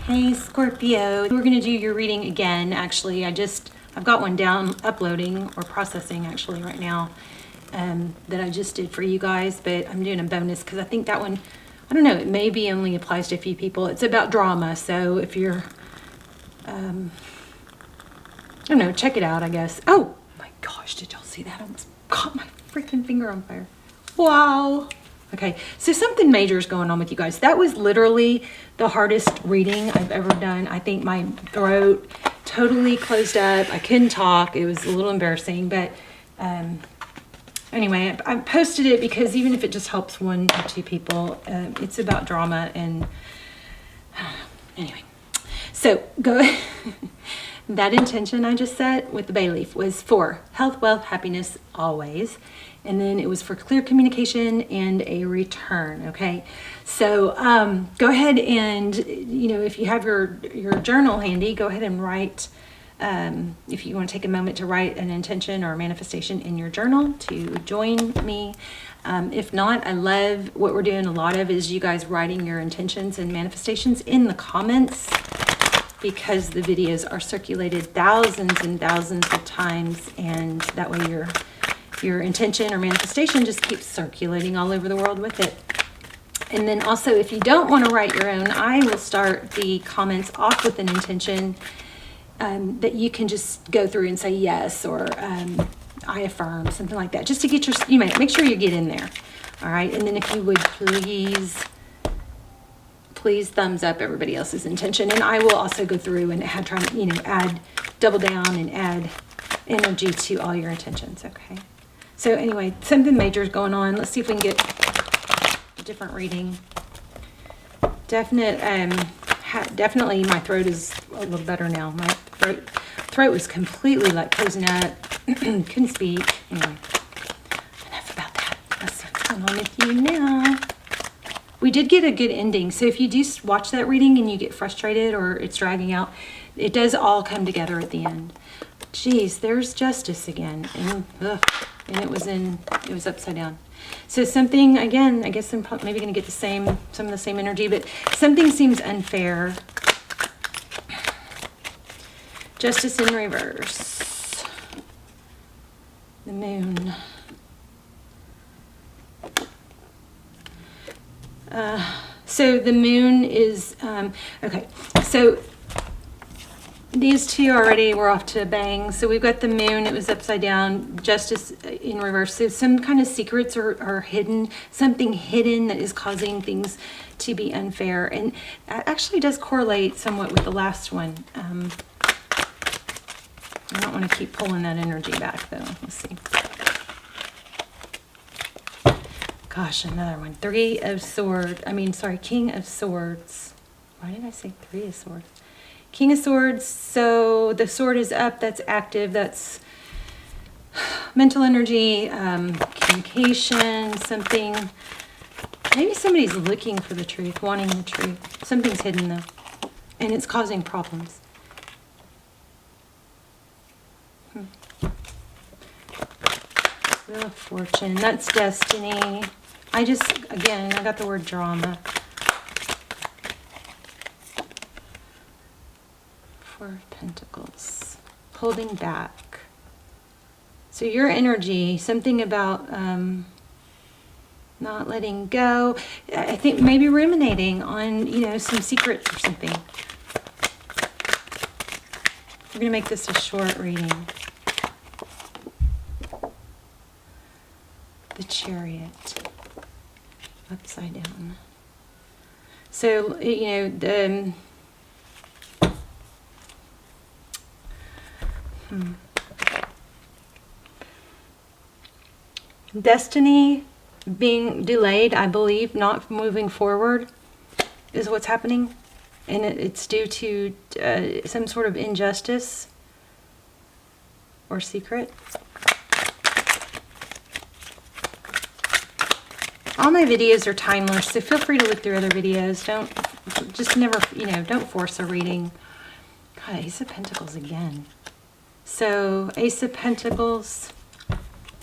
Hey Scorpio, we're going to do your reading again. Actually, I've got one down uploading or processing actually right now that I just did for you guys, but I'm doing a bonus because I think that one, I don't know, it maybe only applies to a few people. It's about drama, so if you're, I don't know, check it out, I guess. Oh my gosh, did y'all see that? I almost caught my freaking finger on fire. Wow. Okay, so something major is going on with you guys. That was literally the hardest reading I've ever done. I think my throat totally closed up. I couldn't talk. It was a little embarrassing, but anyway, I posted it because even if it just helps one or two people, it's about drama and anyway. So go. That intention I just set with the bay leaf was for health, wealth, happiness, always. And then it was for clear communication and a return, okay? So go ahead and, if you have your journal handy, go ahead and write, if you want to take a moment to write an intention or a manifestation in your journal to join me. If not, I love what we're doing a lot of is you guys writing your intentions and manifestations in the comments, because the videos are circulated thousands and thousands of times, and that way your intention or manifestation just keeps circulating all over the world with it. And then also, if you don't want to write your own, I will start the comments off with an intention that you can just go through and say yes, or I affirm, something like that, just to get make sure you get in there. All right. And then if you would please thumbs up everybody else's intention, and I will also go through and add double down and add energy to all your intentions. Okay, so anyway, something major is going on. Let's see if we can get a different reading. Definitely my throat is a little better now. My throat was completely like closing up. Couldn't speak. Anyway, enough about that. Let's see what's going on with you now. We did get a good ending. So if you do watch that reading and you get frustrated or it's dragging out, it does all come together at the end. Geez, there's justice again. And it was upside down. So something, again, I guess I'm maybe going to get some of the same energy, but something seems unfair. Justice in reverse. The moon. So the moon is, okay, so these two already were off to a bang. So we've got the moon, it was upside down, justice in reverse. So some kind of secrets are hidden, something hidden that is causing things to be unfair. And that actually does correlate somewhat with the last one. I don't want to keep pulling that energy back though. Let's see. Gosh, another one. King of Swords. Why did I say Three of Swords? King of Swords. So the sword is up. That's active. That's mental energy, communication, something. Maybe somebody's looking for the truth, wanting the truth. Something's hidden though, and it's causing problems. Wheel of Fortune. That's destiny. I got the word drama. Four of Pentacles. Holding back. So your energy, something about not letting go. I think maybe ruminating on, some secrets or something. We're going to make this a short reading. The Chariot. Upside down. So, the destiny being delayed, I believe, not moving forward is what's happening. And it's due to some sort of injustice or secret. All my videos are timeless, so feel free to look through other videos. Don't force a reading. God, Ace of Pentacles again. So, Ace of Pentacles,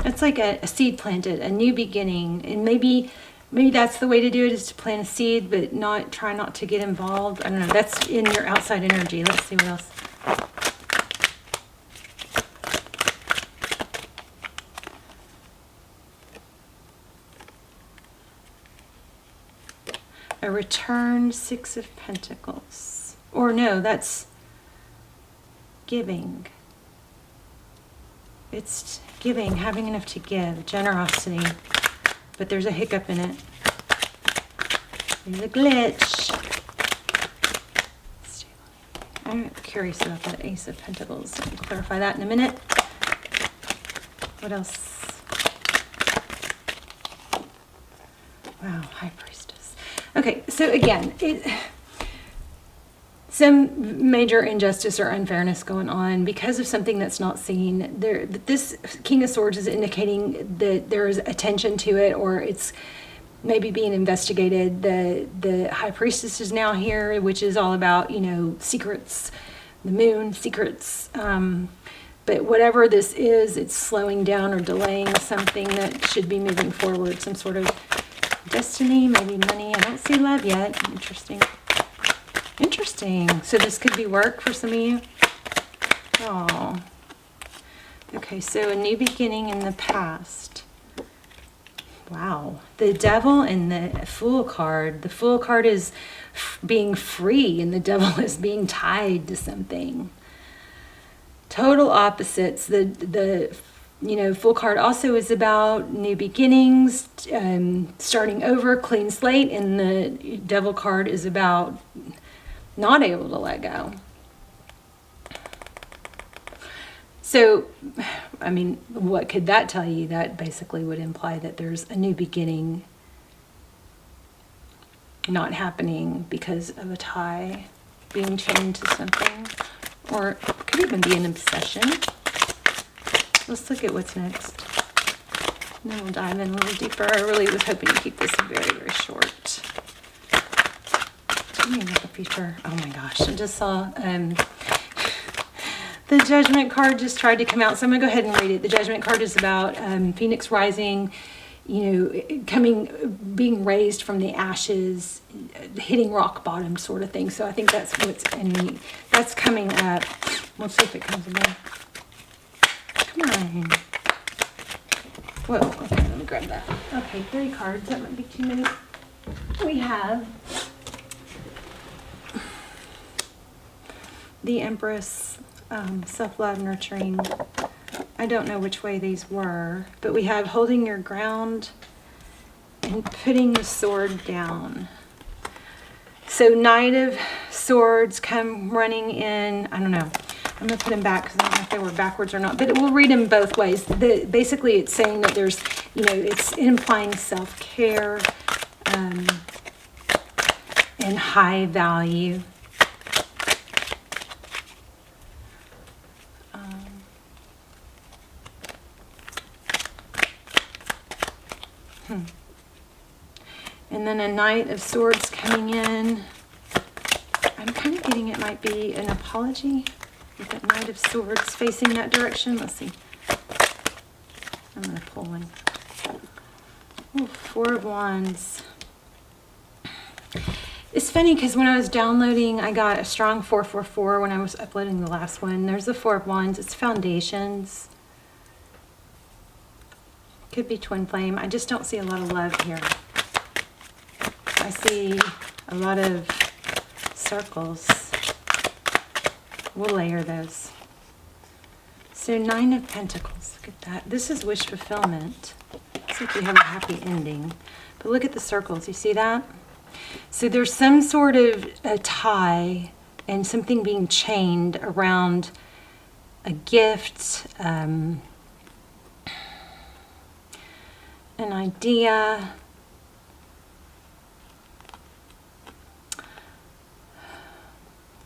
it's like a seed planted, a new beginning. And maybe maybe that's the way to do it, is to plant a seed, but try not to get involved. I don't know. That's in your outside energy. Let's see what else. A return, 6 of Pentacles. Or no, that's giving. It's giving, having enough to give, generosity. But there's a hiccup in it. There's a glitch. I'm curious about that Ace of Pentacles. I'll clarify that in a minute. What else? Wow, High Priestess. Okay, so again, some major injustice or unfairness going on because of something that's not seen. This King of Swords is indicating that there is attention to it, or it's maybe being investigated. The High Priestess is now here, which is all about, you know, secrets, the moon, secrets. But whatever this is, it's slowing down or delaying something that should be moving forward, some sort of destiny, maybe money. I don't see love yet. Interesting. Interesting. So this could be work for some of you. Oh. Okay, so a new beginning in the past. Wow. The Devil and the Fool card. The Fool card is being free, and the Devil is being tied to something. Total opposites. The Fool card also is about new beginnings, starting over, clean slate, and the Devil card is about not able to let go. So, I mean, what could that tell you? That basically would imply that there's a new beginning not happening because of a tie, being chained to something, or it could even be an obsession. Let's look at what's next. And then we'll dive in a little deeper. I really was hoping to keep this very, very short. Tell me about the future. Oh my gosh, I just saw the Judgment card just tried to come out, so I'm going to go ahead and read it. The Judgment card is about Phoenix rising, being raised from the ashes, hitting rock bottom sort of thing. So I think that's that's coming up. We'll see if it comes again. Come on. Whoa, okay, let me grab that. Okay, 3 cards, that might be too many. We have the Empress, self-love, nurturing. I don't know which way these were, but we have holding your ground and putting the sword down. So Knight of Swords come running in. I don't know. I'm going to put them back because I don't know if they were backwards or not, but we'll read them both ways. Basically, it's saying that there's, it's implying self-care and high value. And then a Knight of Swords coming in. I'm kind of getting it might be an apology with that Knight of Swords facing that direction. Let's see. I'm going to pull one. Ooh, 4 of Wands. It's funny because when I was downloading, I got a strong 444 when I was uploading the last one. There's the 4 of Wands. It's foundations. Could be twin flame. I just don't see a lot of love here. I see a lot of circles. We'll layer those. So 9 of Pentacles. Look at that. This is wish fulfillment. Looks like we have a happy ending. But look at the circles. You see that? So there's some sort of a tie and something being chained around a gift, an idea,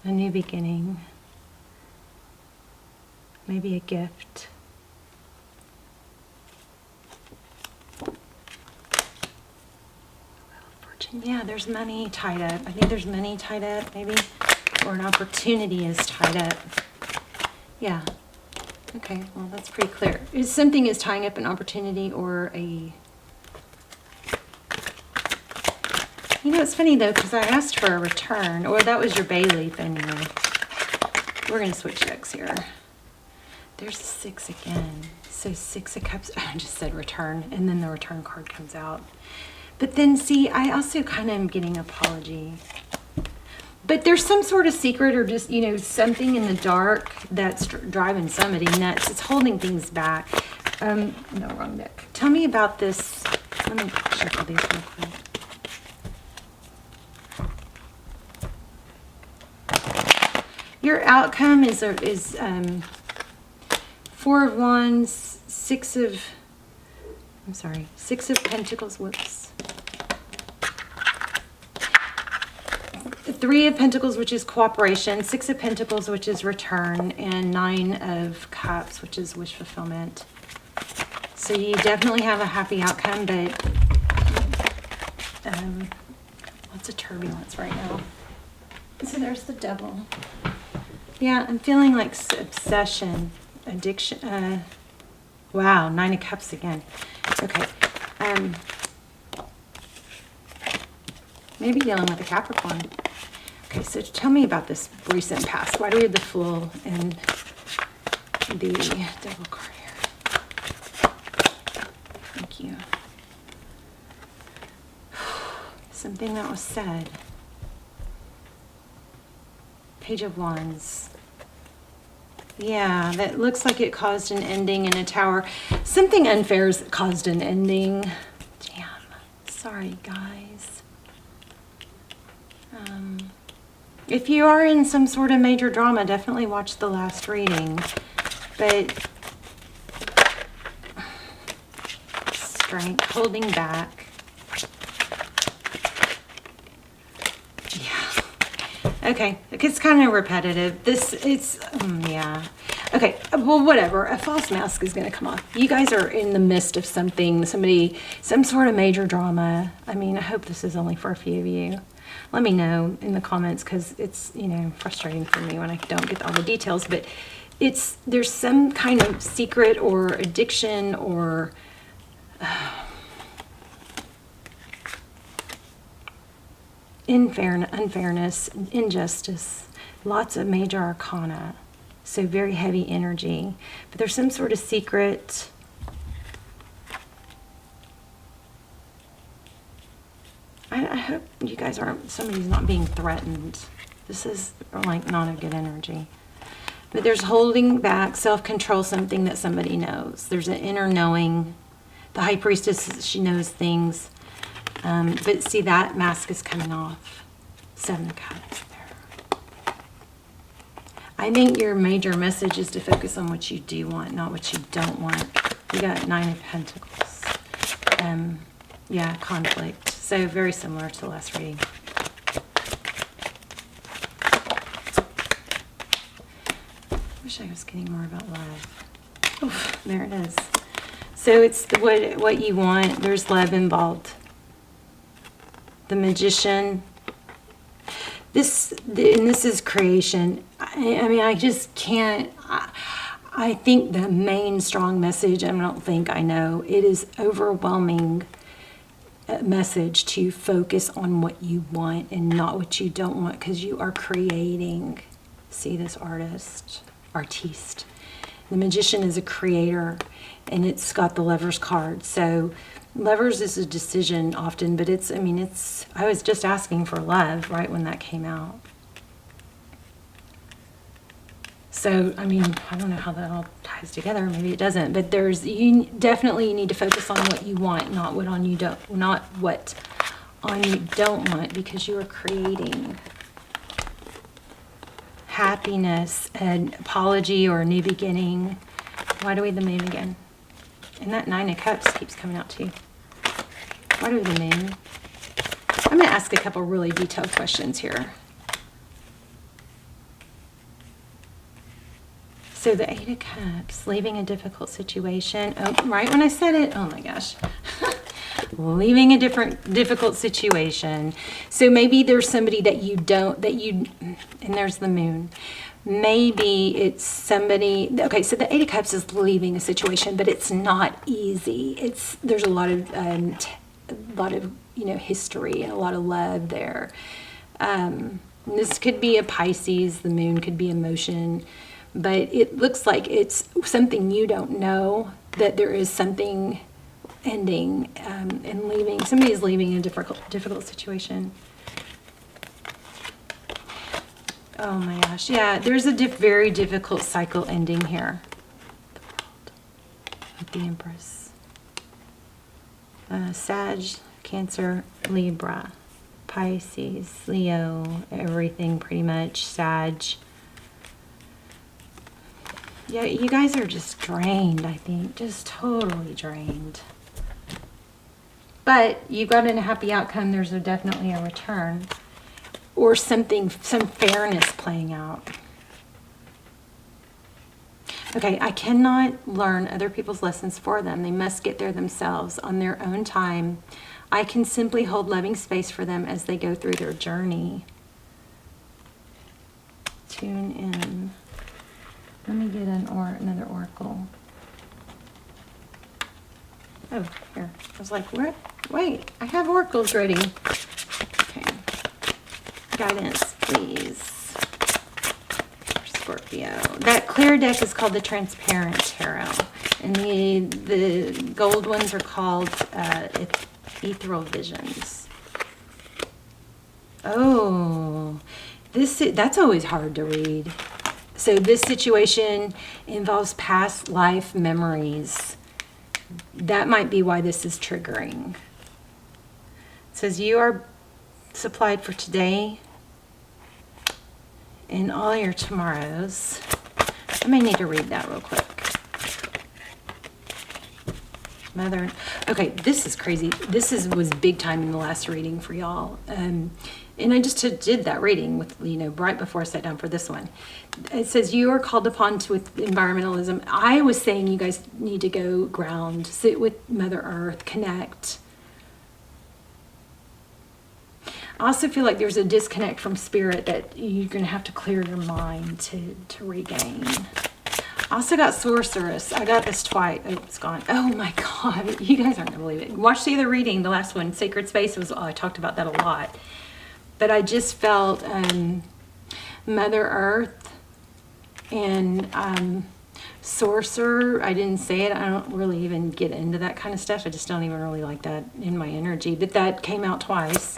a new beginning, maybe a gift. Fortune, yeah, there's money tied up. I think there's money tied up, maybe, or an opportunity is tied up. Yeah. Okay, well, that's pretty clear. Something is tying up an opportunity or a it's funny though, because I asked for a return, or that was your bay leaf anyway. We're going to switch decks here. There's a 6 again. So 6 of Cups, I just said return, and then the return card comes out. But then see, I also kind of am getting apology. But there's some sort of secret or just, you know, something in the dark that's driving somebody nuts. It's holding things back. No, wrong deck. Tell me about this. Let me shuffle these real quick. Your outcome is 4 of Wands, 6 of Pentacles, whoops. 3 of Pentacles, which is cooperation, 6 of Pentacles, which is return, and 9 of Cups, which is wish fulfillment. So you definitely have a happy outcome, but lots of turbulence right now. So there's the Devil. Yeah, I'm feeling like obsession, addiction. Wow, 9 of Cups again. Okay. Maybe dealing with a Capricorn. Okay, so tell me about this recent past. Why do we have the Fool and the Devil card here? Thank you. Something that was said. Page of Wands. Yeah, that looks like it caused an ending in a Tower. Something unfair has caused an ending. Damn. Sorry, guys. If you are in some sort of major drama, definitely watch the last reading. But strength, holding back. Okay, it's kind of repetitive. Yeah. Okay, well, whatever. A false mask is going to come off. You guys are in the midst of something, some sort of major drama. I mean, I hope this is only for a few of you. Let me know in the comments, because it's, you know, frustrating for me when I don't get all the details. But there's some kind of secret or addiction or... unfairness, injustice, lots of major arcana, so very heavy energy. But there's some sort of secret. I hope you guys aren't, somebody's not being threatened. This is like not a good energy. But there's holding back, self-control, something that somebody knows. There's an inner knowing. The High Priestess, she knows things. But see, that mask is coming off. 7 of Cups there. I think your major message is to focus on what you do want, not what you don't want. You got 9 of Pentacles. Yeah, conflict. So very similar to the last reading. Wish I was getting more about love. Oof, there it is. So it's what you want. There's love involved. The Magician. This is creation. I mean, I just can't. I think the main strong message, I don't think I know, it is overwhelming message to focus on what you want and not what you don't want, because you are creating. See this artiste. The Magician is a creator, and it's got the Lovers card. So Lovers is a decision often, but I was just asking for love right when that came out. So, I mean, I don't know how that all ties together. Maybe it doesn't, but you definitely need to focus on what you want, not what on you don't want, because you are creating happiness, an apology, or a new beginning. Why do we have the Moon again? And that 9 of Cups keeps coming out too. Why do we have the Moon? I'm going to ask a couple really detailed questions here. So the 8 of Cups, leaving a difficult situation. Oh, right when I said it, oh my gosh. Leaving a difficult situation. So maybe there's somebody and there's the Moon. Maybe it's somebody, okay, so the 8 of Cups is leaving a situation, but it's not easy. There's a lot of history and a lot of love there. This could be a Pisces, the moon could be emotion, but it looks like it's something you don't know, that there is something ending and leaving. Somebody's leaving a difficult situation. Oh my gosh, yeah, there's a very difficult cycle ending here. The World with the Empress. Sag, Cancer, Libra, Pisces, Leo, everything pretty much, Sag. Yeah, you guys are just drained, I think, just totally drained. But you got in a happy outcome. There's definitely a return or something, some fairness playing out. Okay, I cannot learn other people's lessons for them. They must get there themselves on their own time. I can simply hold loving space for them as they go through their journey. Tune in. Let me get another oracle. Oh, here. I was like, what? Wait, I have oracles ready. Okay. Guidance, please. For Scorpio. That clear deck is called the Transparent Tarot. And the gold ones are called Ethereal Visions. Oh, that's always hard to read. So this situation involves past life memories. That might be why this is triggering. It says you are supplied for today and all your tomorrows. I may need to read that real quick. Mother. Okay, this is crazy. This was big time in the last reading for y'all. And I just did that reading with, right before I sat down for this one. It says you are called upon to with environmentalism. I was saying you guys need to go ground, sit with Mother Earth, connect. I also feel like there's a disconnect from spirit that you're going to have to clear your mind to regain. I also got Sorceress. I got this twice. Oh, it's gone. Oh my God. You guys aren't going to believe it. Watch the other reading, the last one, Sacred Space. I talked about that a lot. But I just felt Mother Earth and Sorcerer. I didn't say it. I don't really even get into that kind of stuff. I just don't even really like that in my energy. But that came out twice.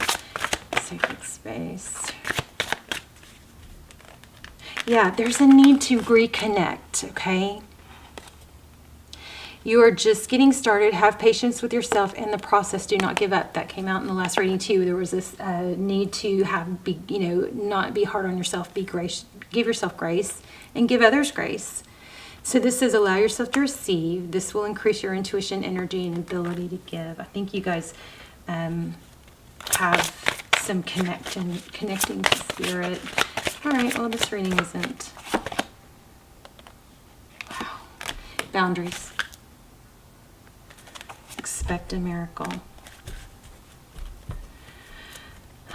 Sacred Space. Yeah, there's a need to reconnect, okay? You are just getting started. Have patience with yourself and the process. Do not give up. That came out in the last reading too. There was this need to not be hard on yourself. Be gracious. Give yourself grace and give others grace. So this says allow yourself to receive. This will increase your intuition, energy, and ability to give. I think you guys have some connecting to spirit. All right. Well, this reading isn't. Wow. Boundaries. Expect a miracle.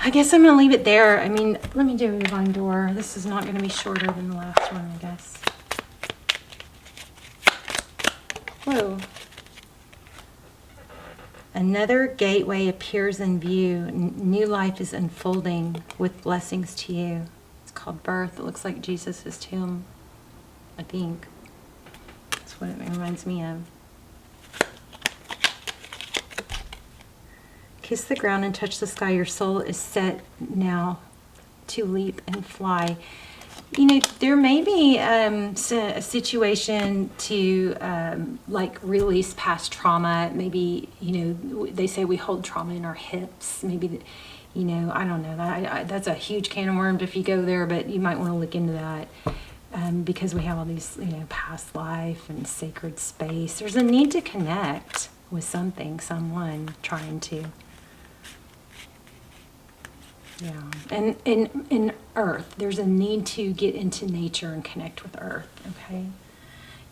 I guess I'm going to leave it there. I mean, let me do a divine door. This is not going to be shorter than the last one, I guess. Whoa. Another gateway appears in view. New life is unfolding with blessings to you. It's called birth. It looks like Jesus' tomb, I think. That's what it reminds me of. Kiss the ground and touch the sky. Your soul is set now to leap and fly. There may be a situation to release past trauma. Maybe, they say we hold trauma in our hips. Maybe, I don't know. That's a huge can of worms if you go there, but you might want to look into that. Because we have all these, past life and sacred space. There's a need to connect with something, someone trying to. Yeah, and in Earth, there's a need to get into nature and connect with Earth, okay?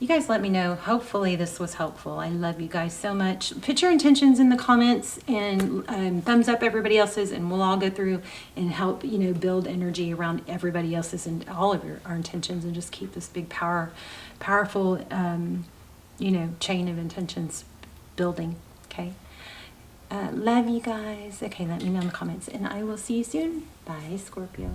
You guys let me know. Hopefully this was helpful. I love you guys so much. Put your intentions in the comments and thumbs up everybody else's, and we'll all go through and help, build energy around everybody else's and all of our intentions, and just keep this big, powerful, chain of intentions building, okay? Love you guys. Okay, let me know in the comments, and I will see you soon. Bye, Scorpio.